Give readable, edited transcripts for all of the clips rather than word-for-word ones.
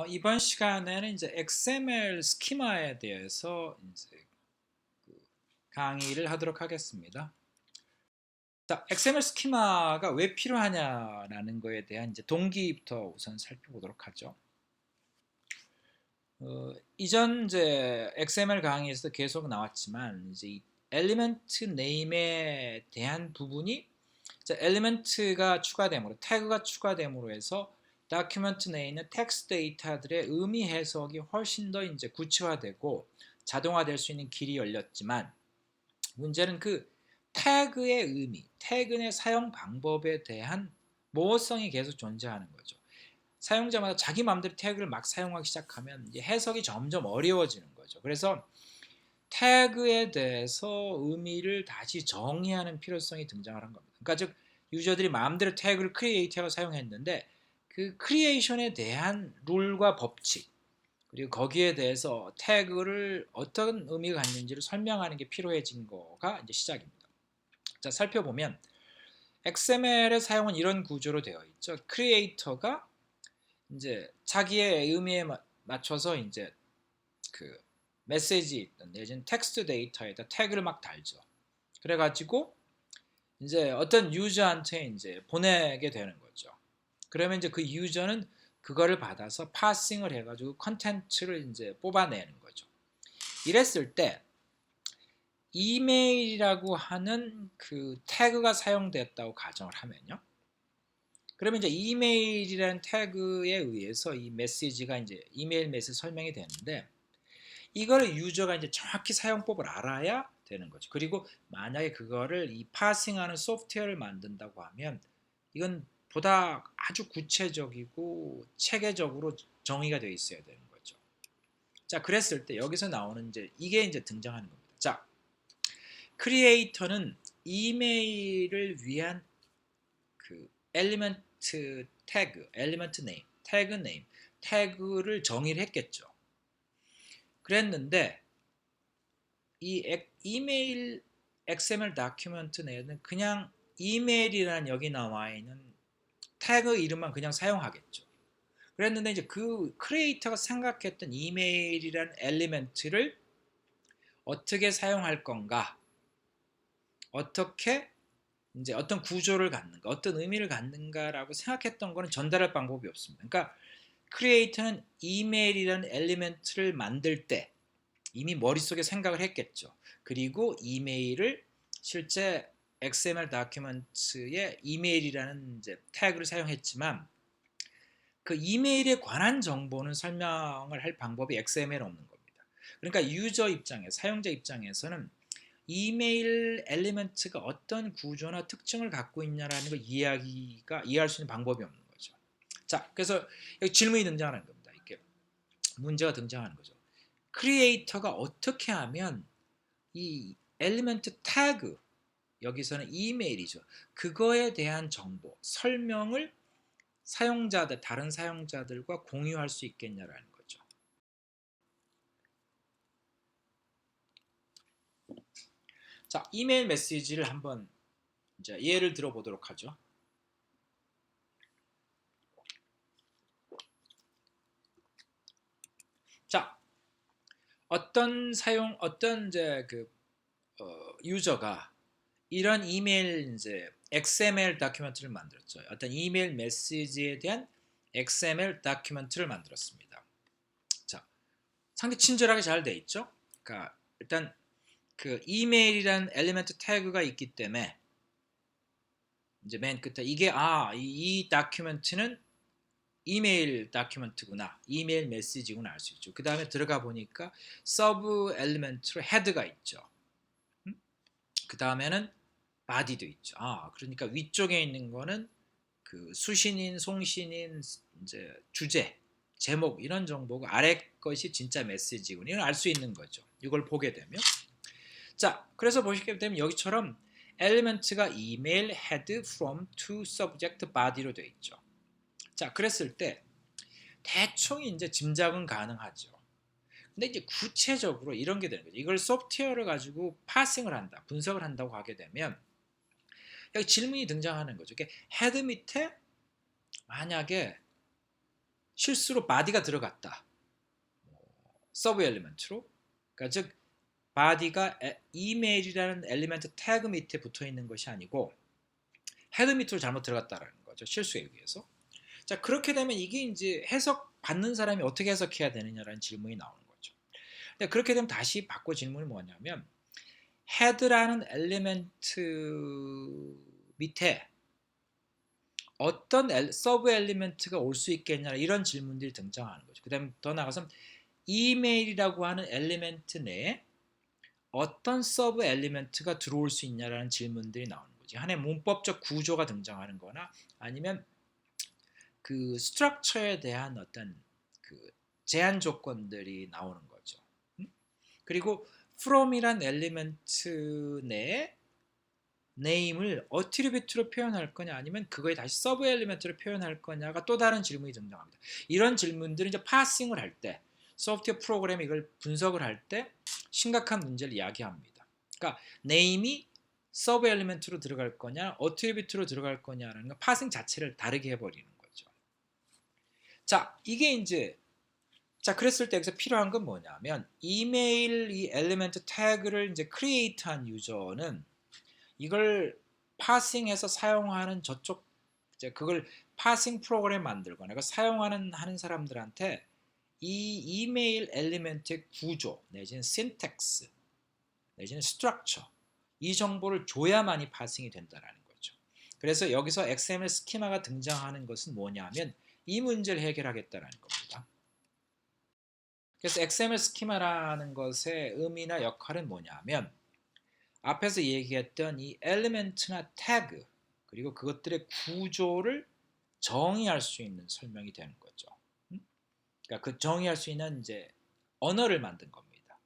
이번 시간에는 이제 XML 스키마에 대해서 이제 그 강의를 하도록 하겠습니다. 자, XML 스키마가 왜 필요하냐라는 거에 대한 이제 동기부터 우선 살펴보도록 하죠. 이전 이제 XML 강의에서 계속 나왔지만 이제 이 엘리멘트 네임에 대한 부분이 이제 엘리멘트가 추가됨으로 태그가 추가됨으로 해서 다큐멘트 내에 있는 텍스트 데이터들의 의미 해석이 훨씬 더 이제 구체화되고 자동화될 수 있는 길이 열렸지만 문제는 그 태그의 의미, 태그의 사용 방법에 대한 모호성이 계속 존재하는 거죠. 사용자마다 자기 마음대로 태그를 막 사용하기 시작하면 이제 해석이 점점 어려워지는 거죠. 그래서 태그에 대해서 의미를 다시 정의하는 필요성이 등장을 한 겁니다. 그러니까 즉 유저들이 마음대로 태그를 크리에이트하고 사용했는데 그 크리에이션에 대한 룰과 법칙 그리고 거기에 대해서 태그를 어떤 의미가 갖는지를 설명하는 게 필요해진 거가 이제 시작입니다. 자, 살펴보면 XML의 사용은 이런 구조로 되어 있죠. 크리에이터가 이제 자기의 의미에 맞춰서 이제 그 메시지 내지는 텍스트 데이터에다 태그를 막 달죠. 그래가지고 이제 어떤 유저한테 이제 보내게 되는 거죠. 그러면 이제 그 유저는 그거를 받아서 파싱을 해가지고 컨텐츠를 이제 뽑아내는 거죠. 이랬을 때 이메일이라고 하는 그 태그가 사용됐다고 가정을 하면요. 그러면 이제 이메일이라는 태그에 의해서 이 메시지가 이제 이메일 메시지 설명이 되는데 이거를 유저가 이제 정확히 사용법을 알아야 되는 거죠. 그리고 만약에 그거를 이 파싱하는 소프트웨어를 만든다고 하면 이건 보다 아주 구체적이고 체계적으로 정의가 되어 있어야 되는 거죠. 자, 그랬을 때 여기서 나오는 이제 이게 이제 등장하는 겁니다. 자, 크리에이터는 이메일을 위한 그 엘리먼트 태그, 엘리먼트 네임, 태그 네임, 태그를 정의를 했겠죠. 그랬는데 이 이메일 XML 다큐멘트 내에는 그냥 이메일이라는 여기 나와 있는 태그 이름만 그냥 사용하겠죠. 그랬는데 이제 그 크리에이터가 생각했던 이메일이라는 엘리멘트를 어떻게 사용할 건가, 어떻게 이제 어떤 구조를 갖는가, 어떤 의미를 갖는가라고 생각했던 거는 전달할 방법이 없습니다. 그러니까 크리에이터는 이메일이라는 엘리멘트를 만들 때 이미 머릿속에 생각을 했겠죠. 그리고 이메일을 실제 XML 다큐멘트에 이메일이라는 이제 태그를 사용했지만 그 이메일에 관한 정보는 설명을 할 방법이 XML에 없는 겁니다. 그러니까 유저 입장에 사용자 입장에서는 이메일 엘리먼트가 어떤 구조나 특징을 갖고 있냐라는 걸 이해할 수 있는 방법이 없는 거죠. 자, 그래서 여기 질문이 등장하는 겁니다. 이렇게 문제가 등장하는 거죠. 크리에이터가 어떻게 하면 이 엘리먼트 태그 여기서는 이메일이죠. 그거에 대한 정보, 설명을 다른 사용자들과 공유할 수 있겠냐라는 거죠. 자, 이메일 메시지를 한번 이제 예를 들어보도록 하죠. 자, 어떤 이제 유저가 이런 이메일 이제 XML 다큐멘트를 만들었죠. 어떤 이메일 메시지에 대한 XML 다큐멘트를 만들었습니다. 자, 상당히 친절하게 잘 돼 있죠. 그러니까 일단 그 이메일이라는 엘리멘트 태그가 있기 때문에 이제 맨 끝에 이게 이 다큐멘트는 이메일 다큐멘트구나, 이메일 메시지구나 알 수 있죠. 그 다음에 들어가 보니까 서브 엘리멘트로 헤드가 있죠. 그 다음에는 바디도 있죠. 그러니까 위쪽에 있는 거는 그 수신인, 송신인, 이제 주제, 제목 이런 정보고 아래 것이 진짜 메시지군. 이걸 알 수 있는 거죠. 이걸 보게 되면 자, 그래서 보시게 되면 여기처럼 엘리멘트가 이메일, head, from, to, subject, body로 되어 있죠. 자, 그랬을 때 대충 이제 짐작은 가능하죠. 근데 이제 구체적으로 이런 게 되는 거죠. 이걸 소프트웨어를 가지고 파싱을 한다, 분석을 한다고 하게 되면 여기 질문이 등장하는 거죠. 헤드 밑에 만약에 실수로 body가 들어갔다. 서브 엘리먼트로. 그러니까 즉 body가 이메일이라는 엘리먼트 태그 밑에 붙어 있는 것이 아니고 헤드 밑으로 잘못 들어갔다라는 거죠. 실수에 의해서. 자, 그렇게 되면 이게 이제 해석 받는 사람이 어떻게 해석해야 되느냐라는 질문이 나오는 거죠. 근데 그렇게 되면 다시 바꿔 질문이 뭐냐면 헤드라는 엘리먼트 밑에 어떤 서브 엘리먼트가 올 수 있겠냐 이런 질문들이 등장하는 거죠. 그다음에 더 나아가서 이메일이라고 하는 엘리먼트 내에 어떤 서브 엘리먼트가 들어올 수 있냐라는 질문들이 나오는 거지. 하나의 문법적 구조가 등장하는 거나 아니면 그 스트럭처에 대한 어떤 그 제한 조건들이 나오는 거죠. 그리고 from이란 엘리먼트 내에 name을 attribute로 표현할 거냐 아니면 그거에 다시 서브 엘리먼트로 표현할 거냐가 또 다른 질문이 등장합니다. 이런 질문들은 이제 파싱을 할 때 소프트웨어 프로그램이 이걸 분석을 할 때 심각한 문제를 이야기합니다. 그러니까 name이 서브 엘리먼트로 들어갈 거냐 attribute로 들어갈 거냐라는 거 파싱 자체를 다르게 해버리는 거죠. 자, 이게 이제 자, 그랬을 때 여기서 필요한 건 뭐냐면 이메일 이 엘리먼트 태그를 이제 크리에이트한 유저는 이걸 파싱해서 사용하는 저쪽 이제 그걸 파싱 프로그램 만들거나 그걸 사용하는 사람들한테 이 이메일 엘리먼트의 구조 내지는 신텍스 내지는 스트럭처 이 정보를 줘야만이 파싱이 된다는 거죠. 그래서 여기서 XML 스키마가 등장하는 것은 뭐냐면 이 문제를 해결하겠다는 겁니다. 그래서 XML 스키마라는 것의 의미나 역할은 뭐냐면 앞에서 얘기했던 이 엘리멘트나 태그 그리고 그것들의 구조를 정의할 수 있는 설명이 되는 거죠. 그러니까 그 정의할 수 있는 이제 언어를 만든 겁니다.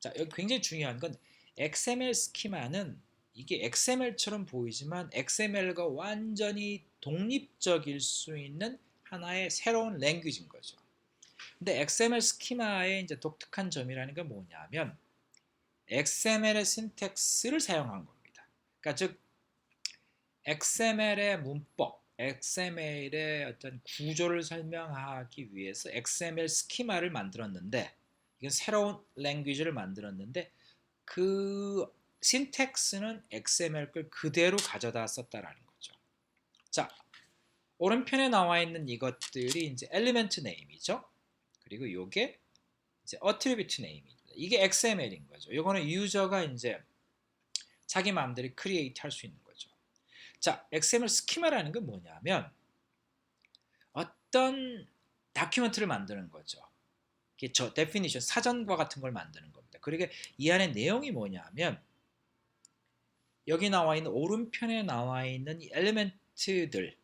자, 여기 굉장히 중요한 건 XML 스키마는 이게 XML처럼 보이지만 XML과 완전히 독립적일 수 있는 하나의 새로운 랭귀지인 거죠. 근데 XML 스키마의 이제 독특한 점이라는 건 뭐냐면 XML의 신텍스를 사용한 겁니다. 그러니까 즉 XML의 문법, XML의 어떤 구조를 설명하기 위해서 XML 스키마를 만들었는데 이건 새로운 랭귀지를 만들었는데 그 신텍스는 XML 걸 그대로 가져다 썼다라는 거죠. 자, 오른편에 나와 있는 이것들이 이제 엘리멘트 네임이죠. 그리고 이게 이제 attribute 네임입니다. 이게 XML인 거죠. 이거는 유저가 이제 자기 마음대로 크리에이트 할 수 있는 거죠. 자, XML 스키마라는 건 뭐냐면 어떤 다큐멘트를 만드는 거죠. 이게 저 데피니션 사전과 같은 걸 만드는 겁니다. 그리고 이 안에 내용이 뭐냐면 여기 나와 있는 오른편에 나와 있는 이 엘리멘트들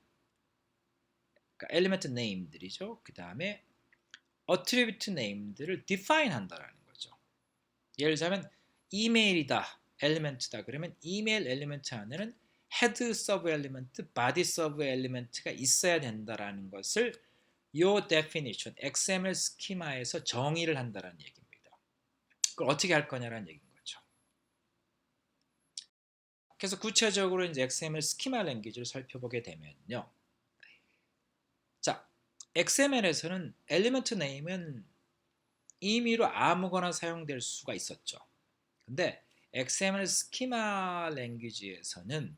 그러니까 엘리멘트 네임들이죠. 그 다음에 attribute 네임들을 define 한다라는 거죠. 예를 들자면 이메일이다 엘리멘트다 그러면 이메일 엘리멘트 안에는 헤드 서브 엘리멘트, 바디 서브 엘리멘트가 있어야 된다라는 것을 요 definition, XML 스키마에서 정의를 한다라는 얘기입니다. 그걸 어떻게 할 거냐라는 얘기인 거죠. 그래서 구체적으로 이제 XML 스키마 랭귀지를 살펴보게 되면요. 자, XML에서는 엘리먼트 네임은 임의로 아무거나 사용될 수가 있었죠. 근데 XML 스키마 랭귀지에서는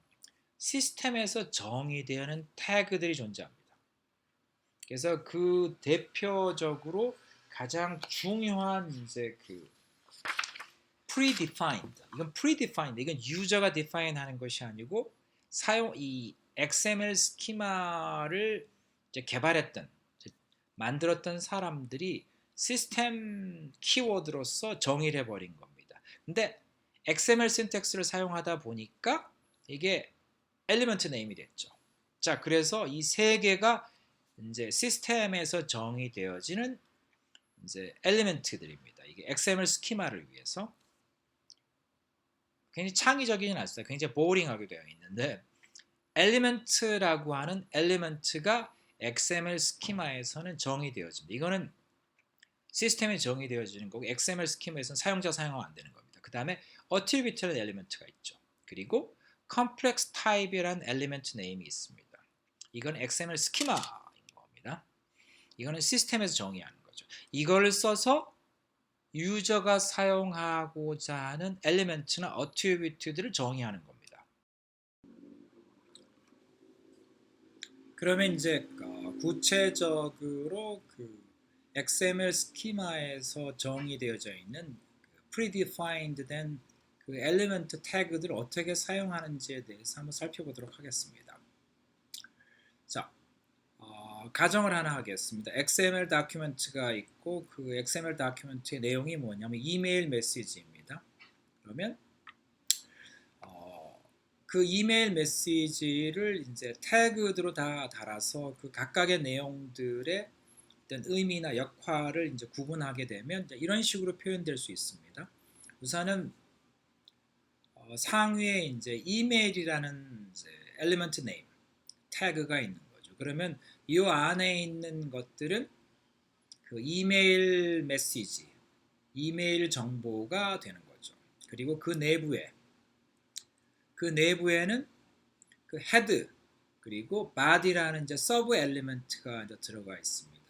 시스템에서 정의되는 태그들이 존재합니다. 그래서 그 대표적으로 가장 중요한 이제 그 predefined 이건 predefined 이건 유저가 define 하는 것이 아니고 이 XML 스키마를 이제 개발했던 만들었던 사람들이 시스템 키워드로서 정의를 해버린 겁니다. 근데 XML 신텍스를 사용하다 보니까 이게 엘리먼트 네임이 됐죠. 자, 그래서 이 세 개가 이제 시스템에서 정의되어지는 이제 엘리먼트들입니다. 이게 XML 스키마를 위해서 굉장히 창의적이진 않습니다. 굉장히 보링하게 되어 있는데 엘리먼트라고 하는 엘리먼트가 XML 스키마에서는 정의되어집니다. 이거는 시스템에 정의되어지는 거고 XML 스키마에서는 사용자 사용하면 안 되는 겁니다. 그 다음에 attribute라는 엘리먼트가 있죠. 그리고 complex type이라는 엘리먼트 네임이 있습니다. 이건 XML 스키마인 겁니다. 이거는 시스템에서 정의하는 거죠. 이걸 써서 유저가 사용하고자 하는 엘리멘트나 어트리뷰트들을 정의하는 겁니다. 그러면 이제 구체적으로 그 XML 스키마에서 정의되어져 있는 predefined 된 그 엘리멘트 태그들을 어떻게 사용하는지에 대해서 한번 살펴보도록 하겠습니다. 자, 가정을 하나 하겠습니다. XML 다큐멘트가 있고 그 XML 다큐멘트의 내용이 뭐냐면 이메일 메시지입니다. 그러면 그 이메일 메시지를 이제 태그들로 다 달아서 그 각각의 내용들의 어떤 의미나 역할을 이제 구분하게 되면 이제 이런 식으로 표현될 수 있습니다. 우선은 상위에 이제 이메일이라는 이제 엘리먼트 네임 태그가 있는 거죠. 그러면 이 안에 있는 것들은 그 이메일 메시지, 이메일 정보가 되는 거죠. 그리고 그 내부에는 그 헤드 그리고 body라는 이제 서브 엘리먼트가 이제 들어가 있습니다.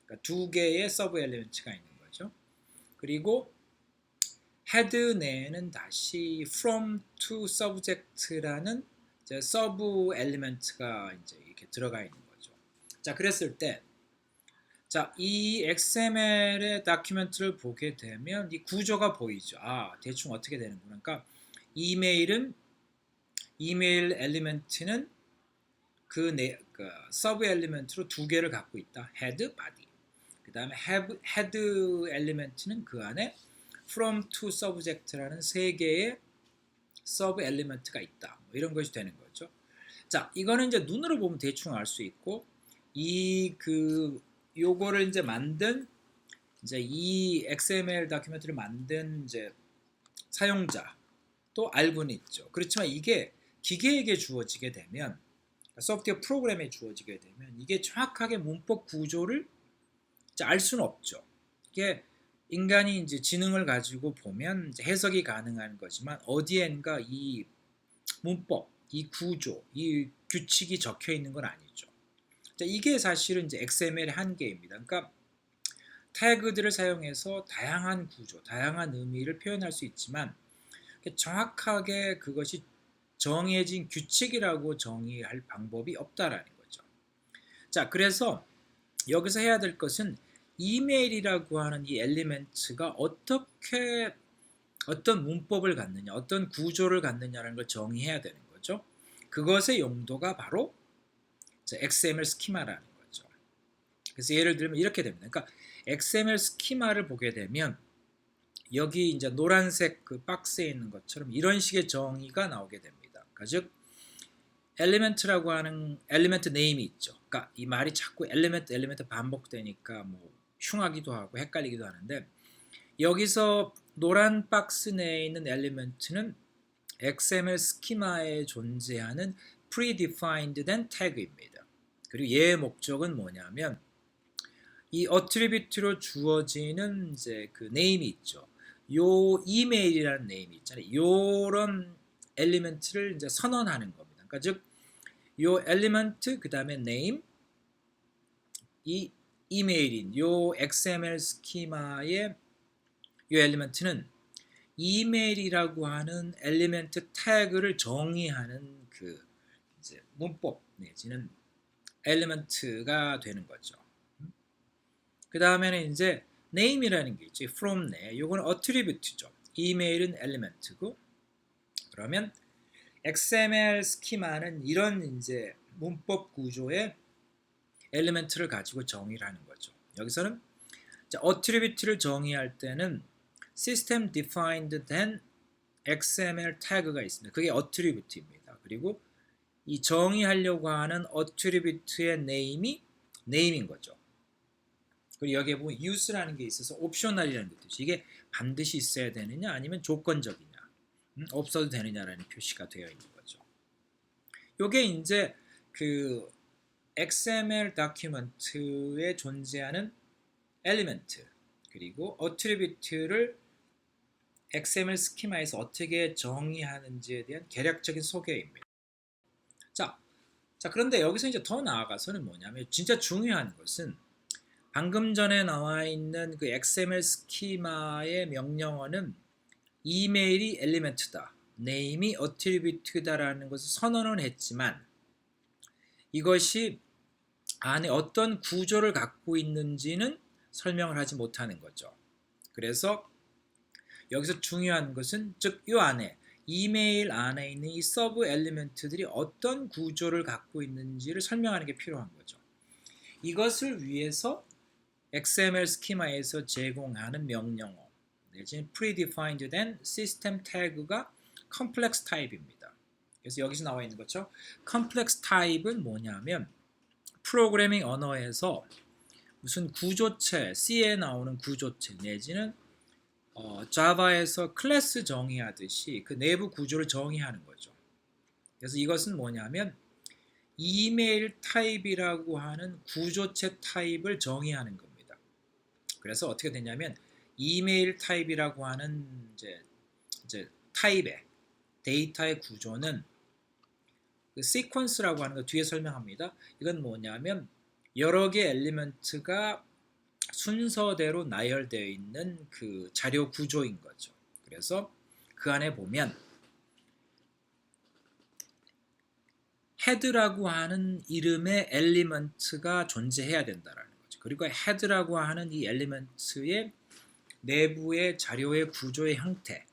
그러니까 두 개의 서브 엘리먼트가 있는 거죠. 그리고 헤드 내에는 다시 from to subject라는 이제 서브 엘리먼트가 이제 이렇게 들어가 있는 거죠. 자, 그랬을 때, 자, 이 XML의 다큐멘트를 보게 되면 이 구조가 보이죠. 아, 대충 어떻게 되는구나. 그러니까 이메일 엘리먼트는 그 서브 엘리먼트로 두 개를 갖고 있다. 헤드, 바디. 그 다음에 헤드 엘리먼트는 그 안에 from to subject라는 세 개의 서브 엘리먼트가 있다. 뭐 이런 것이 되는 거죠. 자, 이거는 이제 눈으로 보면 대충 알 수 있고 요거를 이제 만든 이제 이 XML 다큐멘트를 만든 이제 사용자도 알고는 있죠. 그렇지만 이게 기계에게 주어지게 되면 소프트웨어 프로그램에 주어지게 되면 이게 정확하게 문법 구조를 알 수는 없죠. 이게 인간이 이제 지능을 가지고 보면 이제 해석이 가능한 거지만 어디엔가 이 문법, 이 구조, 이 규칙이 적혀 있는 건 아니죠. 자, 이게 사실은 이제 XML의 한계입니다. 그러니까 태그들을 사용해서 다양한 구조, 다양한 의미를 표현할 수 있지만 정확하게 그것이 정해진 규칙이라고 정의할 방법이 없다라는 거죠. 자, 그래서 여기서 해야 될 것은 이메일이라고 하는 이 엘리멘트가 어떤 문법을 갖느냐, 어떤 구조를 갖느냐라는 걸 정의해야 되는 거죠. 그것의 용도가 바로 XML 스키마라는 거죠. 그래서 예를 들면 이렇게 됩니다. 그러니까 XML 스키마를 보게 되면 여기 이제 노란색 그 박스에 있는 것처럼 이런 식의 정의가 나오게 됩니다. 그러니까 즉 엘리멘트라고 하는 엘리멘트 네임이 있죠. 그러니까 이 말이 자꾸 엘리멘트 반복되니까 뭐 흉하기도 하고 헷갈리기도 하는데 여기서 노란 박스 내에 있는 엘리멘트는 XML 스키마에 존재하는 predefined 된 태그입니다. 그리고 얘의 목적은 뭐냐면 이 어트리뷰트로 주어지는 이제 그 네임이 있죠. 요 이메일이라는 네임이 있잖아요. 요런 엘리멘트를 이제 선언하는 겁니다. 그러니까 즉 요 엘리먼트 그다음에 네임 이 이메일인 요 XML 스키마의 요 엘리먼트는 이메일이라고 하는 엘리멘트 태그를 정의하는 그 이제 문법 내지는 엘리먼트가 되는 거죠. 그 다음에는 이제 name이라는 게 있죠. from 내. 요거는 attribute죠. 이메일은 엘리멘트고 그러면 XML 스키마는 이런 이제 문법 구조의 엘리멘트를 가지고 정의를 하는 거죠. 여기서는 attribute를 정의할 때는 system defined 된 XML 태그가 있습니다. 그게 attribute입니다. 그리고 이 정의하려고 하는 attribute의 name인 거죠. 그리고 여기에 보면 use라는 게 있어서 옵셔널이라는 게 있죠. 이게 반드시 있어야 되느냐 아니면 조건적이냐 없어도 되느냐라는 표시가 되어 있는 거죠. 요게 이제 그 XML 다큐멘트에 존재하는 엘리멘트 그리고 어트리뷰트를 XML 스키마에서 어떻게 정의하는지에 대한 개략적인 소개입니다. 자, 그런데 여기서 이제 더 나아가서는 뭐냐면 진짜 중요한 것은 방금 전에 나와 있는 그 XML 스키마의 명령어는 이메일이 엘리멘트다, 네임이 어트리뷰트다라는 것을 선언은 했지만 이것이 안에 어떤 구조를 갖고 있는지는 설명을 하지 못하는 거죠. 그래서 여기서 중요한 것은 즉 이 안에 이메일 안에 있는 이 서브 엘리멘트들이 어떤 구조를 갖고 있는지를 설명하는 게 필요한 거죠. 이것을 위해서 XML 스키마에서 제공하는 명령어 내지는 predefined 된 시스템 태그가 complex type입니다. 그래서 여기서 나와 있는 것처럼 complex type은 뭐냐면 프로그래밍 언어에서 무슨 구조체, C에 나오는 구조체 내지는 자바에서 클래스 정의하듯이 그 내부 구조를 정의하는 거죠. 그래서 이것은 뭐냐면 이메일 타입이라고 하는 구조체 타입을 정의하는 겁니다. 그래서 어떻게 되냐면 이메일 타입이라고 하는 이제 타입의 데이터의 구조는 그 시퀀스라고 하는 거 뒤에 설명합니다. 이건 뭐냐면 여러 개의 엘리먼트가 순서대로 나열되어 있는 그 자료 구조인 거죠. 그래서 그 안에 보면 헤드라고 하는 이름의 엘리먼트가 존재해야 된다라는 거죠. 그리고 헤드라고 하는 이 엘리먼트의 내부의 자료의 구조의 형태는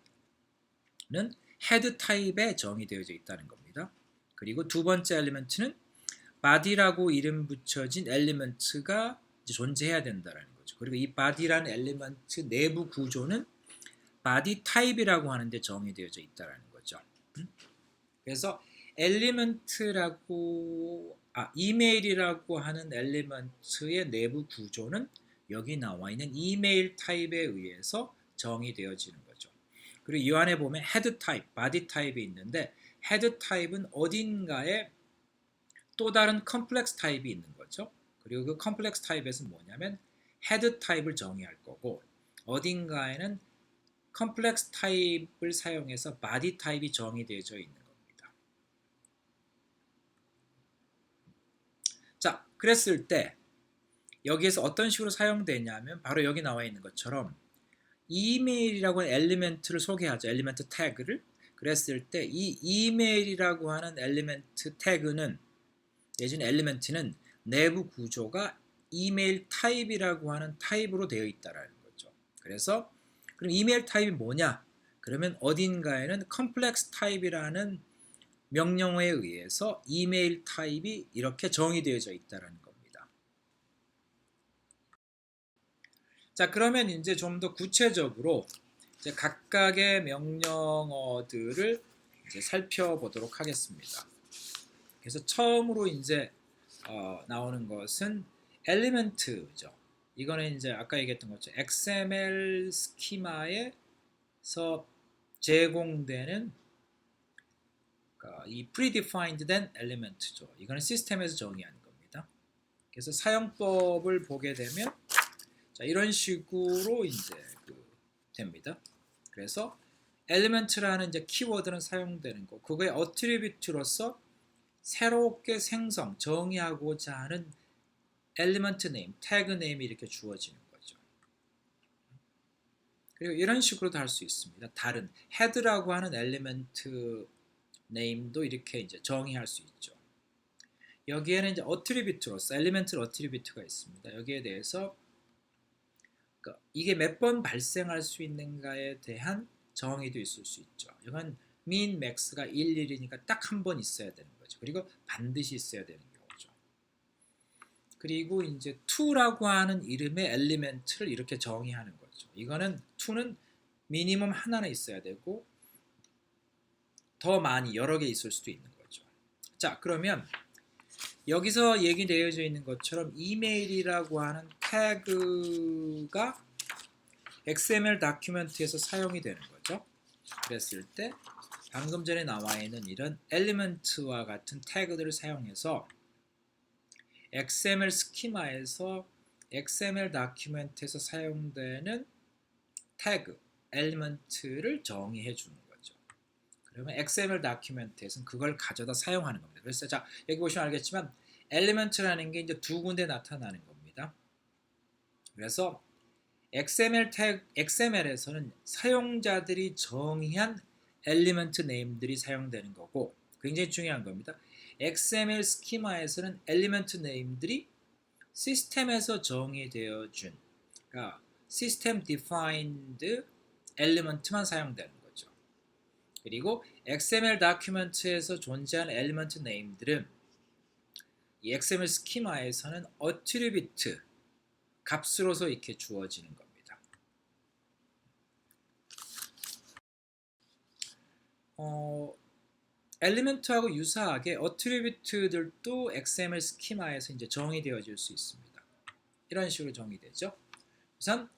헤드 타입에 정의되어져 있다는 겁니다. 그리고 두 번째 엘리먼트는 body라고 이름 붙여진 엘리먼트가 존재해야 된다는 거죠. 그리고 이 body라는 엘리먼트 내부 구조는 body 타입이라고 하는데 정의되어져 있다는 거죠. 그래서 이메일이라고 하는 엘리먼트의 내부 구조는 여기 나와 있는 이메일 타입에 의해서 정의되어지는 거죠. 그리고 이 안에 보면 헤드 타입, 바디 타입이 있는데 헤드 타입은 어딘가에 또 다른 컴플렉스 타입이 있는 거죠. 그리고 그 컴플렉스 타입에서 뭐냐면 헤드 타입을 정의할 거고 어딘가에는 컴플렉스 타입을 사용해서 바디 타입이 정의되어져 있는 겁니다. 자, 그랬을 때 여기에서 어떤 식으로 사용되냐면 바로 여기 나와 있는 것처럼 이메일이라고 하는 엘리멘트를 소개하죠. 엘리멘트 태그를. 그랬을 때 이 이메일이라고 하는 엘리멘트 태그는 내지는 엘리멘트는 내부 구조가 이메일 타입이라고 하는 타입으로 되어 있다라는 거죠. 그래서 그럼 이메일 타입이 뭐냐? 그러면 어딘가에는 컴플렉스 타입이라는 명령어에 의해서 이메일 타입이 이렇게 정의되어져 있다라는 겁니다. 자, 그러면 이제 좀 더 구체적으로 이제 각각의 명령어들을 이제 살펴보도록 하겠습니다. 그래서 처음으로 이제 나오는 것은 엘리멘트죠. 이거는 이제 아까 얘기했던 것처럼 XML 스키마에서 제공되는 이 predefined 된 엘리멘트죠. 이거는 시스템에서 정의하는 겁니다. 그래서 사용법을 보게 되면 자, 이런 식으로 이제 됩니다. 그래서 엘리멘트라는 이제 키워드는 사용되는 거, 그거의 어트리뷰트로서 새롭게 정의하고자 하는 엘리먼트 네임, 태그 네임이 이렇게 주어지는 거죠. 그리고 이런 식으로도 할 수 있습니다. 다른 헤드라고 하는 엘리먼트 네임도 이렇게 이제 정의할 수 있죠. 여기에는 이제 어트리뷰트로서 엘리먼트 어트리뷰트가 있습니다. 여기에 대해서 이게 몇 번 발생할 수 있는가에 대한 정의도 있을 수 있죠. 이건 min, max가 1, 1이니까 딱 한 번 있어야 되는 거죠. 그리고 반드시 있어야 되는 경우죠. 그리고 이제 to라고 하는 이름의 엘리멘트를 이렇게 정의하는 거죠. 이거는 to는 미니멈 하나는 있어야 되고 더 많이 여러 개 있을 수도 있는 거죠. 자, 그러면 여기서 얘기되어져 있는 것처럼 이메일이라고 하는 태그가 XML 다큐멘트에서 사용이 되는 거죠. 그랬을 때 방금 전에 나와 있는 이런 엘리먼트와 같은 태그들을 사용해서 XML 스키마에서 XML 다큐멘트에서 사용되는 태그, 엘리먼트를 정의해 주는 거죠. 그러면 XML 다큐멘트에서는 그걸 가져다 사용하는 겁니다. 그래서 자, 여기 보시면 알겠지만 엘리먼트라는 게 이제 두 군데 나타나는 겁니다. 그래서 XML에서는 사용자들이 정의한 엘리먼트 네임들이 사용되는 거고, 굉장히 중요한 겁니다. XML 스키마에서는 엘리먼트 네임들이 시스템에서 정의되어 준, 그러니까 시스템 디파인드 엘리먼트만 사용되는 거죠. 그리고 XML 다큐멘트에서 존재하는 엘리먼트 네임들은 이 XML 스키마에서는 어트리뷰트 값으로서 이렇게 주어지는 겁니다. 엘리먼트하고 유사하게 어트리뷰트들도 XML 스키마에서 이제 정의되어질 수 있습니다. 이런 식으로 정의되죠. 우선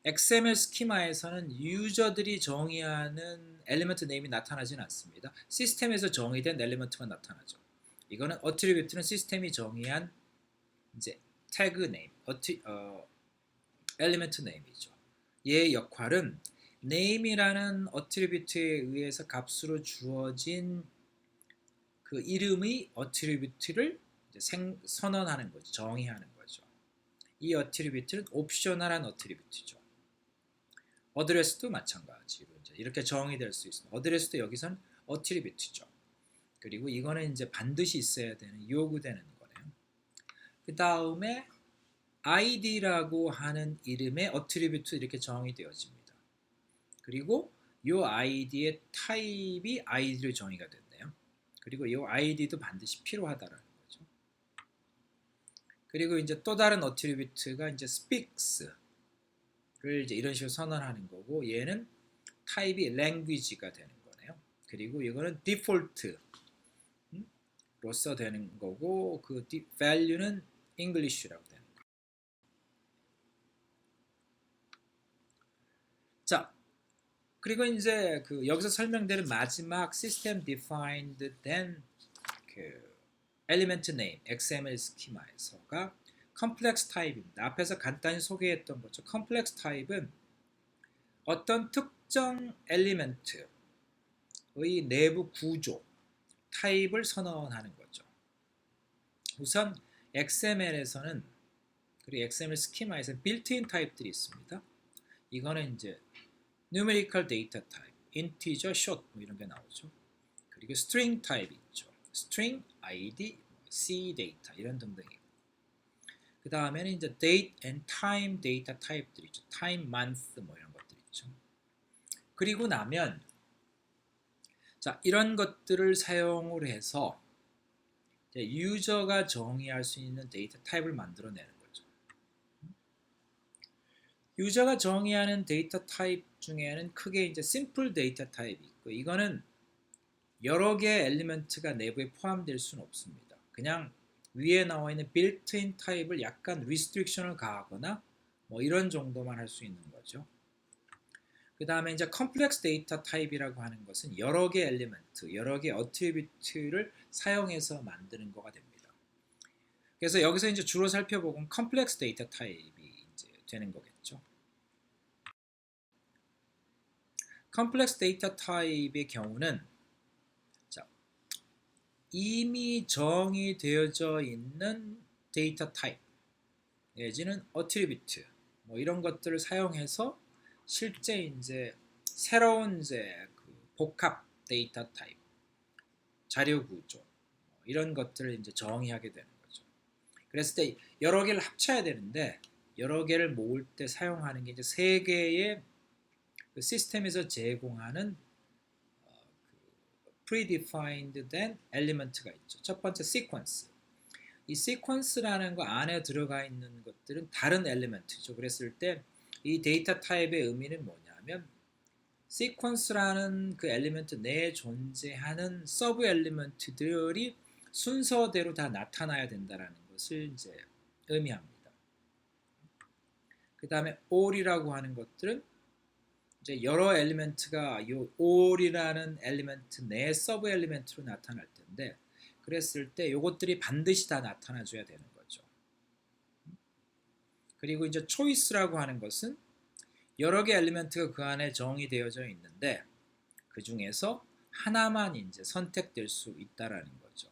XML 스키마에서는 유저들이 정의하는 엘리먼트 네임이 나타나지는 않습니다. 시스템에서 정의된 엘리먼트만 나타나죠. 이거는 어트리뷰트는 시스템이 정의한 이제 태그 네임, 엘리먼트 네임이죠. 얘의 역할은 name이라는 어트리뷰트에 의해서 값으로 주어진 그 이름의 어트리뷰트를 선언하는 거죠. 정의하는 거죠. 이 어트리뷰트는 옵셔널한 어트리뷰트죠. 어드레스도 마찬가지로 이렇게 정의될 수 있습니다. 어드레스도 여기선 어트리뷰트죠. 그리고 이거는 이제 반드시 있어야 되는, 요구되는 거네요. 그 다음에 id라고 하는 이름의 어트리뷰트 이렇게 정의되어집니다. 그리고 이 id의 타입이 id로 정의가 됐네요. 그리고 이 id도 반드시 필요하다라는 거죠. 그리고 이제 또 다른 어트리뷰트가 이제 speaks를 이제 이런 식으로 선언하는 거고, 얘는 타입이 language가 되는 거네요. 그리고 이거는 default로서 되는 거고, 그 value는 English라고 되는 거예요. 자, 그리고 이제 그 여기서 설명되는 마지막 시스템 디파인드 된 그 엘리먼트 네임 XML 스키마에서가 컴플렉스 타입입니다. 앞에서 간단히 소개했던 거죠. 컴플렉스 타입은 어떤 특정 엘리먼트의 내부 구조, 타입을 선언하는 거죠. 우선 XML에서는, 그리고 XML 스키마에서는 빌트인 타입들이 있습니다. 이거는 이제 numerical data type, integer, short 뭐 이런 게 나오죠. 그리고 string 타입이 있죠. string, id, c data 이런 등등이고. 그 다음에는 이제 date and time data 타입들이 있죠. time, month 뭐 이런 것들이 있죠. 그리고 나면 자, 이런 것들을 사용을 해서 유저가 정의할 수 있는 데이터 타입을 만들어내는 거죠. 유저가 정의하는 데이터 타입 중에는 크게 이제 심플 데이터 타입이 있고, 이거는 여러 개의 엘리먼트가 내부에 포함될 수는 없습니다. 그냥 위에 나와 있는 빌트인 타입을 약간 리스트릭션을 가하거나 뭐 이런 정도만 할 수 있는 거죠. 그 다음에 이제 컴플렉스 데이터 타입이라고 하는 것은 여러 개 엘리먼트, 여러 개 어트리뷰트를 사용해서 만드는 거가 됩니다. 그래서 여기서 이제 주로 살펴보건 컴플렉스 데이터 타입이 이제 되는 거겠죠. 컴플렉스 데이터 타입의 경우는 자, 이미 정의되어져 있는 데이터 타입 내지는 어트리뷰트 뭐 이런 것들을 사용해서 실제 이제 새로운 이제 그 복합 데이터 타입, 자료 구조 이런 것들을 이제 정의하게 되는 거죠. 그랬을 때 여러 개를 합쳐야 되는데 여러 개를 모을 때 사용하는 게 이제 세 개의 그 시스템에서 제공하는 그 predefined 된 엘리먼트가 있죠. 첫 번째 시퀀스. 이 시퀀스라는 거 안에 들어가 있는 것들은 다른 엘리먼트죠. 그랬을 때 이 데이터 타입의 의미는 뭐냐면 시퀀스라는 그 엘리먼트 내에 존재하는 서브 엘리먼트들이 순서대로 다 나타나야 된다는 것을 이제 의미합니다. 그 다음에 all이라고 하는 것들은 이제 여러 엘리먼트가 이 all이라는 엘리먼트 내 서브 엘리먼트로 나타날 텐데, 그랬을 때 이것들이 반드시 다 나타나줘야 되는 거죠. 그리고 이제 choice라고 하는 것은 여러 개 엘리먼트가 그 안에 정의되어져 있는데 그 중에서 하나만 이제 선택될 수 있다라는 거죠.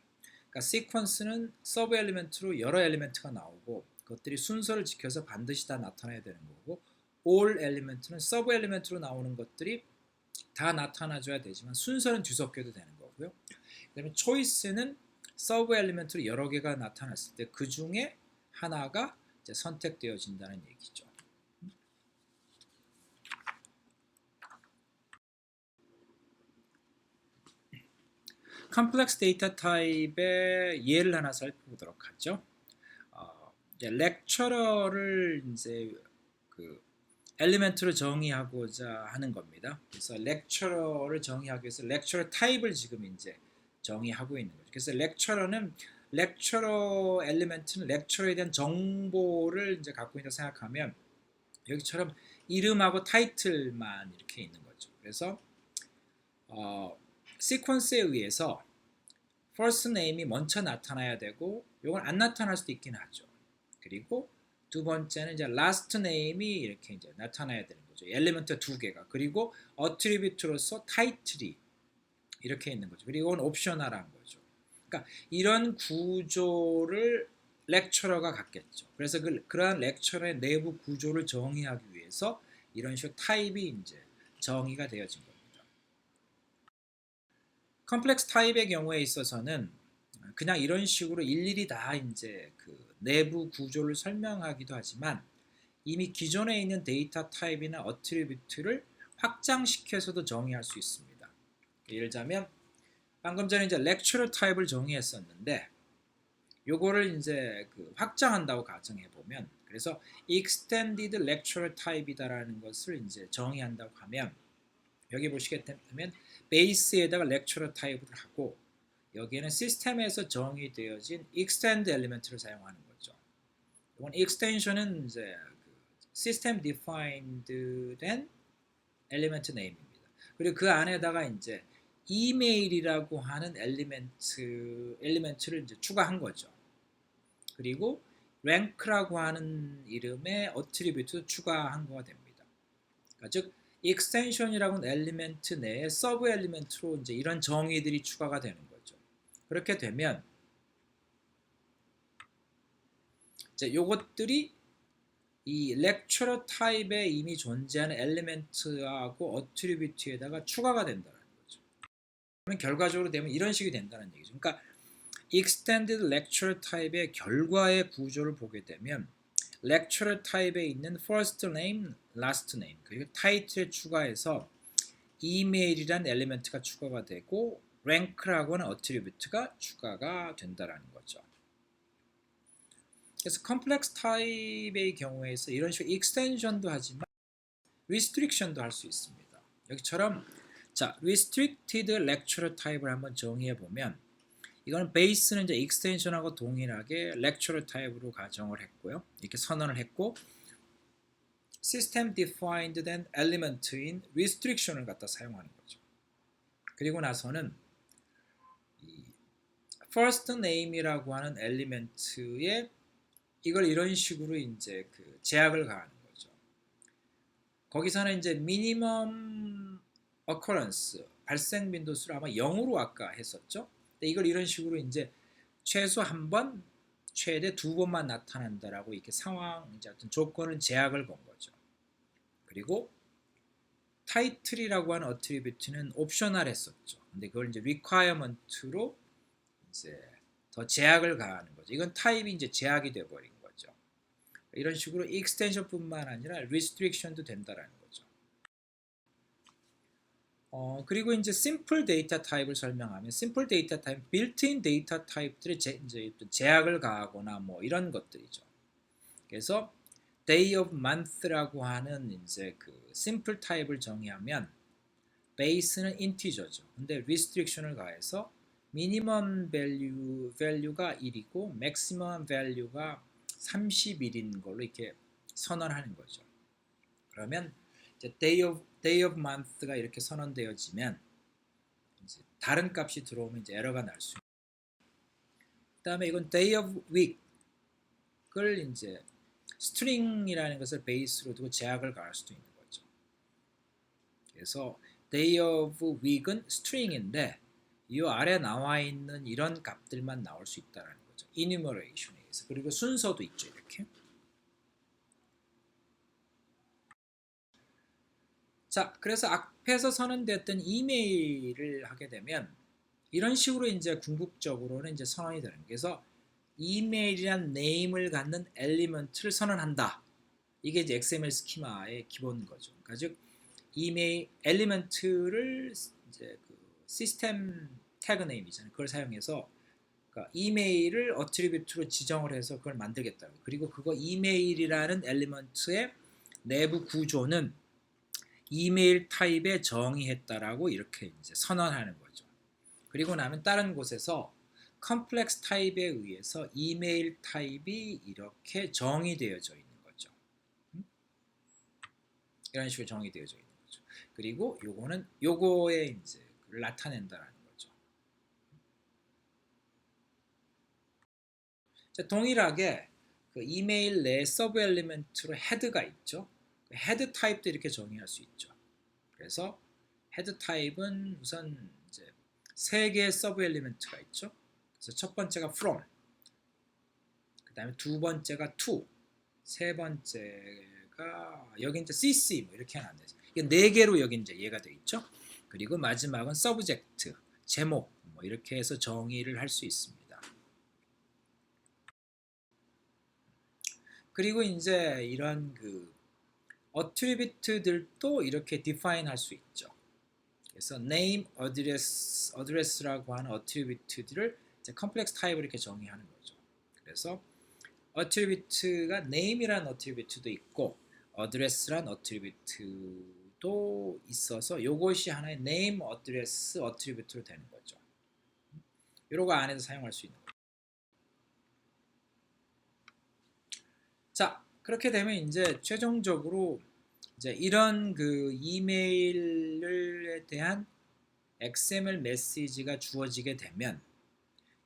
그러니까 시퀀스는 서브 엘리먼트로 여러 엘리먼트가 나오고 것들이 순서를 지켜서 반드시 다 나타나야 되는 거고, all element는 서브 엘리멘트로 나오는 것들이 다 나타나줘야 되지만 순서는 뒤섞여도 되는 거고요. 그다음에 choice는 서브 엘리멘트로 여러 개가 나타났을 때 그 중에 하나가 이제 선택되어진다는 얘기죠. 컴플렉스 데이터 타입의 예를 하나 살펴보도록 하죠. 렉처러를 이제 그 엘리멘트로 정의하고자 하는 겁니다. 그래서 렉처러를 정의하기 위해서 렉처러 타입을 지금 이제 정의하고 있는 거죠. 그래서 렉처러 엘리멘트는 렉처러에 대한 정보를 이제 갖고 있다고 생각하면 여기처럼 이름하고 타이틀만 이렇게 있는 거죠. 그래서 시퀀스에 의해서 first name이 먼저 나타나야 되고 이건 안 나타날 수도 있긴 하죠. 그리고 두 번째는 이제 last name이 이렇게 이제 나타나야 되는 거죠. 엘리먼트 두 개가. 그리고 attribute로서 타이틀이 이렇게 있는 거죠. 그리고 이건 옵셔널한 거죠. 그러니까 이런 구조를 렉처러가 갖겠죠. 그래서 그러한 렉처러의 내부 구조를 정의하기 위해서 이런 식으로 타입이 이제 정의가 되어진 겁니다. 컴플렉스 타입의 경우에 있어서는 그냥 이런 식으로 일일이 다 이제 그 내부 구조를 설명하기도 하지만 이미 기존에 있는 데이터 타입이나 어트리뷰트를 확장시켜서도 정의할 수 있습니다. 예를 들자면 방금 전에 이제 렉처러 타입을 정의했었는데 요거를 이제 그 확장한다고 가정해 보면, 그래서 extended lecturer type이다라는 것을 이제 정의한다고 하면 여기 보시게 되면 베이스에다가 lecturer 타입을 하고 여기에는 시스템에서 정의되어진 extend 엘리멘트를 사용하는 거죠. 이건 extension은 이제 시스템 defined 된 엘리멘트 네임입니다. 그리고 그 안에다가 이제 이메일이라고 하는 엘리멘트를 이제 추가한 거죠. 그리고 rank라고 하는 이름의 어트리뷰트 추가한 거가 됩니다. 그러니까 즉 extension이라고는 엘리멘트 내에 서브 엘리멘트로 이제 이런 정의들이 추가가 되는 거죠. 그렇게 되면 이제 요것들이 이 lecturer 타입에 이미 존재하는 엘리멘트하고 어트리뷰트에다가 추가가 된다는 거죠. 그러면 결과적으로 되면 이런 식이 된다는 얘기죠. 그러니까 extended lecturer 타입의 결과의 구조를 보게 되면 lecturer 타입에 있는 first name, last name 그리고 타이틀에 추가해서 이메일이란 엘리멘트가 추가가 되고 rank라고 하는 어트리뷰트가 추가가 된다는 거죠. 그래서 컴플렉스 타입의 경우에서 이런 식으로 익스텐션도 하지만 리스트릭션도 할 수 있습니다. 여기처럼 자, restricted lecturer 타입을 한번 정의해 보면 이거는 베이스는 이제 익스텐션하고 동일하게 lecturer 타입으로 가정을 했고요. 이렇게 선언을 했고 system defined 된 element인 restriction을 갖다 사용하는 거죠. 그리고 나서는 이 first name이라고 하는 엘리멘트에 이걸 이런 식으로 이제 그 제약을 가하는 거죠. 거기서는 이제 minimum occurrence 발생 빈도수를 아마 0으로 아까 했었죠. 근데 이걸 이런 식으로 이제 최소 한 번, 최대 두 번만 나타난다라고 이렇게 상황 이제 어떤 조건을 제약을 건 거죠. 그리고 타이틀이라고 하는 어트리뷰트는 옵셔널 했었죠. 근데 그걸 이제 requirement로 이제 더 제약을 가하는 거죠. 이건 타입이 이제 제약이 돼 버린 거죠. 이런 식으로 익스텐션뿐만 아니라 리스트릭션도 된다라는 거죠. 그리고 이제 심플 데이터 타입을 설명하면 심플 데이터 타입, 빌트인 데이터 타입들이 이제 제약을 가하거나 뭐 이런 것들이죠. 그래서 day of month라고 하는 이제 그 심플 타입을 정의하면 베이스는 인티저죠. 근데 리스트릭션을 가해서 미니멈 value가 1이고 maximum value가 31인 걸로 이렇게 선언하는 거죠. 그러면 이제 day of month가 이렇게 선언되어지면 이제 다른 값이 들어오면 이제 에러가 날 수 있고, 그다음에 이건 day of week을 이제 스트링이라는 것을 베이스로 두고 제약을 가할 수도 있는 거죠. 그래서 day of week은 스트링인데 이 아래 나와 있는 이런 값들만 나올 수 있다는 거죠. enumeration에 의해서. 그리고 순서도 있죠. 이렇게. 자, 그래서 앞에서 선언되었던 이메일을 하게 되면 이런 식으로 이제 궁극적으로는 이제 선언이 되는 거예요. 그래서 이메일이란 네임을 갖는 엘리먼트를 선언한다. 이게 이제 XML 스키마의 기본 거죠. 그러니까 즉 이메일 엘리먼트를 이제 그 시스템 태그 네임이잖아요. 그걸 사용해서 그러니까 이메일을 어트리뷰트로 지정을 해서 그걸 만들겠다고. 그리고 그거 이메일이라는 엘리먼트의 내부 구조는 이메일 타입에 정의했다라고 이렇게 이제 선언하는 거죠. 그리고 나면 다른 곳에서 컴플렉스 타입에 의해서 이메일 타입이 이렇게 정의되어져 있는 거죠. 이런 식으로 정의되어져 있는 거죠. 그리고 요거는 요거에 이제 나타낸다라는 거죠. 자, 동일하게 그 이메일 내 서브 엘리먼트로 헤드가 있죠. 헤드 타입도 이렇게 정의할 수 있죠. 그래서 헤드 타입은 우선 이제 세 개의 서브 엘리먼트가 있죠. 그래서 첫 번째가 from, 그 다음에 두 번째가 to, 세 번째가 여기 이제 cc 뭐 이렇게 하면 안 되죠. 이게 네 개로 여기 이제 이해가 되어 있죠. 그리고 마지막은 subject, 제목 뭐 이렇게 해서 정의를 할 수 있습니다. 그리고 이제 이런 그 어트리뷰트들도 이렇게 define 할 수 있죠. 그래서 name, address라고 하는 어트리뷰트들을 이제 컴플렉스 타입으로 이렇게 정의하는 거죠. 그래서 어트리뷰트가 name이라는 어트리뷰트도 있고 address라는 어트리뷰트도 있어서 이것이 하나의 name, address 어트리뷰트로 되는 거죠. 이런 거 안에서 사용할 수 있는 거죠. 자, 그렇게 되면 이제 최종적으로 이제 이런 그 이메일에 대한 XML 메시지가 주어지게 되면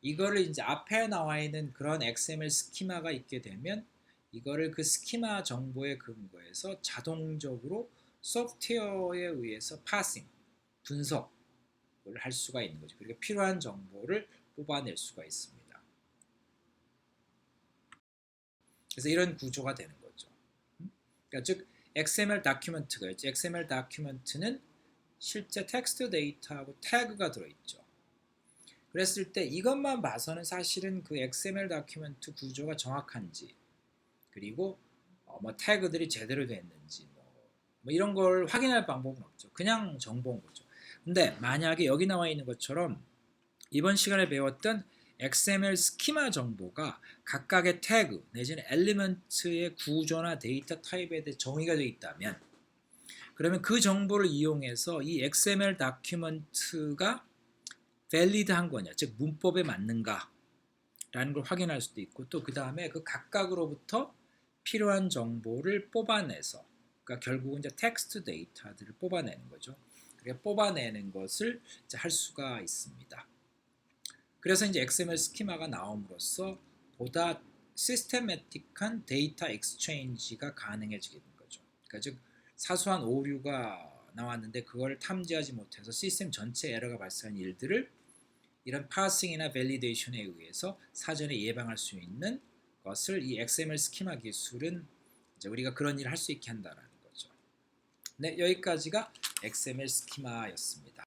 이거를 이제 앞에 나와 있는 그런 XML 스키마가 있게 되면 이거를 그 스키마 정보에 근거해서 자동적으로 소프트웨어에 의해서 파싱, 분석을 할 수가 있는 거죠. 그리고 필요한 정보를 뽑아낼 수가 있습니다. 그래서 이런 구조가 되는 거죠. 그러니까 즉 XML 다큐멘트가 있죠. XML 다큐멘트는 실제 텍스트 데이터하고 태그가 들어있죠. 그랬을 때 이것만 봐서는 사실은 그 XML 다큐멘트 구조가 정확한지 그리고 뭐 태그들이 제대로 됐는지 뭐 이런 걸 확인할 방법은 없죠. 그냥 정보인 거죠. 근데 만약에 여기 나와 있는 것처럼 이번 시간에 배웠던 XML 스키마 정보가 각각의 태그 내지는 엘리먼트의 구조나 데이터 타입에 대해 정의가 되어 있다면 그러면 그 정보를 이용해서 이 XML 다큐멘트가 밸리드한 거냐, 즉 문법에 맞는가 라는 걸 확인할 수도 있고 또 그 다음에 그 각각으로부터 필요한 정보를 뽑아내서 그러니까 결국은 이제 텍스트 데이터들을 뽑아내는 거죠. 그러니까 뽑아내는 것을 이제 할 수가 있습니다. 그래서 이제 XML 스키마가 나옴으로써 보다 시스테매틱한 데이터 엑스체인지가 가능해지게 된 거죠. 그러니까 즉 사소한 오류가 나왔는데 그걸 탐지하지 못해서 시스템 전체 에러가 발생한 일들을 이런 파싱이나 밸리데이션에 의해서 사전에 예방할 수 있는 것을 이 XML 스키마 기술은 이제 우리가 그런 일을 할 수 있게 한다라는 거죠. 네, 여기까지가 XML 스키마였습니다.